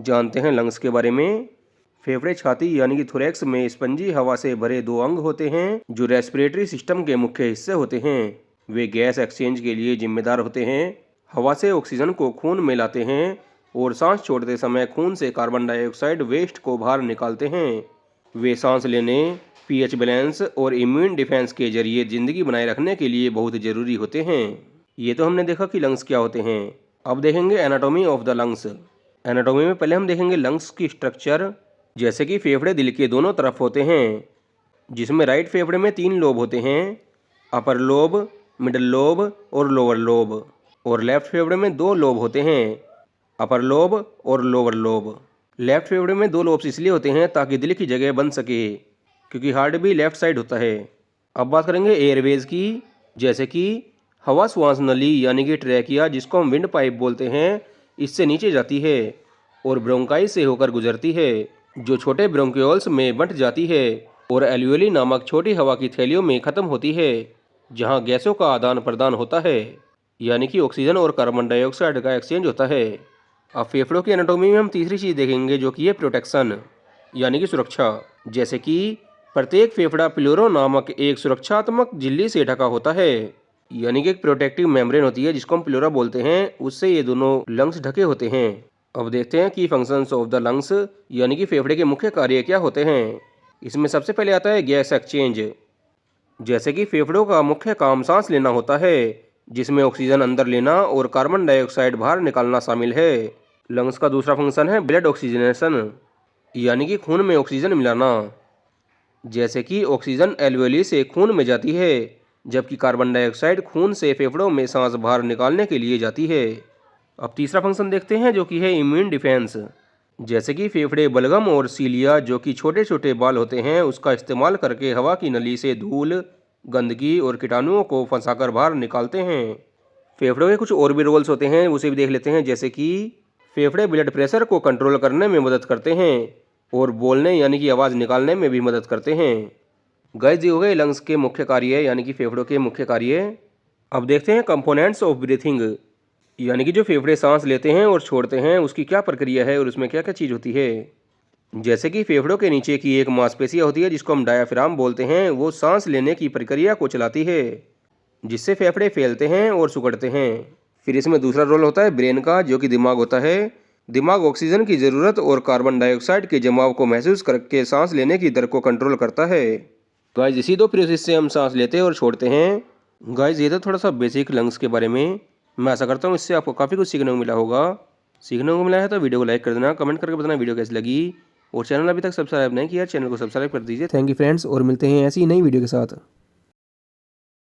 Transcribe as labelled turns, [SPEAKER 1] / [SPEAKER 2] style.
[SPEAKER 1] जानते हैं लंग्स के बारे में। फेफड़े छाती यानी कि थोरैक्स में स्पंजी हवा से भरे दो अंग होते हैं जो रेस्पिरेटरी सिस्टम के मुख्य हिस्से होते हैं। वे गैस एक्सचेंज के लिए जिम्मेदार होते हैं, हवा से ऑक्सीजन को खून में लाते हैं और सांस छोड़ते समय खून से कार्बन डाइऑक्साइड वेस्ट को बाहर निकालते हैं। वे सांस लेने, पीएच बैलेंस और इम्यून डिफेंस के जरिए जिंदगी बनाए रखने के लिए बहुत जरूरी होते हैं। ये तो हमने देखा कि लंग्स क्या होते हैं। अब देखेंगे anatomy of the lungs. Anatomy में पहले हम देखेंगे लंग्स की स्ट्रक्चर। जैसे कि फेफड़े दिल के दोनों तरफ होते हैं, जिसमें राइट फेफड़े में 3 लोब होते हैं, अपर लोब, मिडल लोब और लोअर लोब। और लेफ्ट फेफड़े में 2 लोब होते हैं, अपर लोब और लोअर लोब। लेफ्ट फेफड़े में 2 लोब्स इसलिए होते हैं ताकि दिल की जगह बन सके, क्योंकि हार्ट भी लेफ्ट साइड होता है। अब बात करेंगे एयरवेज की। जैसे कि हवा श्वास नली यानी कि ट्रैकिया, जिसको हम विंड पाइप बोलते हैं, इससे नीचे जाती है और ब्रोंकाई से होकर गुजरती है, जो छोटे ब्रोंक्यूल्स में बंट जाती है और एल्वियोली नामक छोटी हवा की थैलियों में ख़त्म होती है, जहां गैसों का आदान प्रदान होता है, यानी कि ऑक्सीजन और कार्बन डाइऑक्साइड का एक्सचेंज होता है। अब फेफड़ों की एनाटॉमी में हम तीसरी चीज़ देखेंगे, जो कि है प्रोटेक्शन यानी कि सुरक्षा। जैसे कि प्रत्येक फेफड़ा प्लोरो नामक एक सुरक्षात्मक झिल्ली से ढका होता है, यानी कि एक प्रोटेक्टिव मेम्ब्रेन होती है जिसको हम प्लोरा बोलते हैं, उससे ये दोनों लंग्स ढके होते हैं। अब देखते हैं की फंक्शंस ऑफ द लंग्स, यानी कि फेफड़े के मुख्य कार्य क्या होते हैं। इसमें सबसे पहले आता है गैस एक्सचेंज। जैसे कि फेफड़ों का मुख्य काम सांस लेना होता है, जिसमें ऑक्सीजन अंदर लेना और कार्बन डाइऑक्साइड बाहर निकालना शामिल है। लंग्स का दूसरा फंक्शन है ब्लड ऑक्सीजनेशन, यानी कि खून में ऑक्सीजन मिलाना। जैसे कि ऑक्सीजन एल्वियोली से खून में जाती है, जबकि कार्बन डाइऑक्साइड खून से फेफड़ों में सांस बाहर निकालने के लिए जाती है। अब तीसरा फंक्शन देखते हैं, जो कि है इम्यून डिफेंस। जैसे कि फेफड़े बलगम और सीलिया, जो कि छोटे छोटे बाल होते हैं, उसका इस्तेमाल करके हवा की नली से धूल, गंदगी और कीटाणुओं को फंसाकर बाहर निकालते हैं। फेफड़ों के कुछ और भी रोल्स होते हैं, उसे भी देख लेते हैं। जैसे कि फेफड़े ब्लड प्रेशर को कंट्रोल करने में मदद करते हैं और बोलने यानी कि आवाज़ निकालने में भी मदद करते हैं। गाइस, ये हो गए लंग्स के मुख्य कार्य यानी कि फेफड़ों के मुख्य कार्य। अब देखते हैं कंपोनेंट्स ऑफ ब्रीथिंग, यानी कि जो फेफड़े सांस लेते हैं और छोड़ते हैं उसकी क्या प्रक्रिया है और उसमें क्या क्या चीज़ होती है। जैसे कि फेफड़ों के नीचे की एक मांसपेशियाँ होती है जिसको हम डायाफ्राम बोलते हैं, वो सांस लेने की प्रक्रिया को चलाती है, जिससे फेफड़े फैलते हैं और सिकुड़ते हैं। फिर इसमें दूसरा रोल होता है ब्रेन का, जो कि दिमाग होता है। दिमाग ऑक्सीजन की ज़रूरत और कार्बन डाइऑक्साइड के जमाव को महसूस करके सांस लेने की दर को कंट्रोल करता है। गाइस, इसी 2 प्रोसेस से हम सांस लेते हैं और छोड़ते हैं। गाइस, ये तो थोड़ा सा बेसिक लंग्स के बारे में। मैं आशा करता हूँ इससे आपको काफ़ी कुछ सीखने को मिला होगा। सीखने को मिला है तो वीडियो को लाइक कर देना, कमेंट करके बताना वीडियो कैसी लगी, और चैनल अभी तक सब्सक्राइब नहीं किया, चैनल को सब्सक्राइब कर दीजिए। थैंक यू फ्रेंड्स, और मिलते हैं ऐसी नई वीडियो के साथ।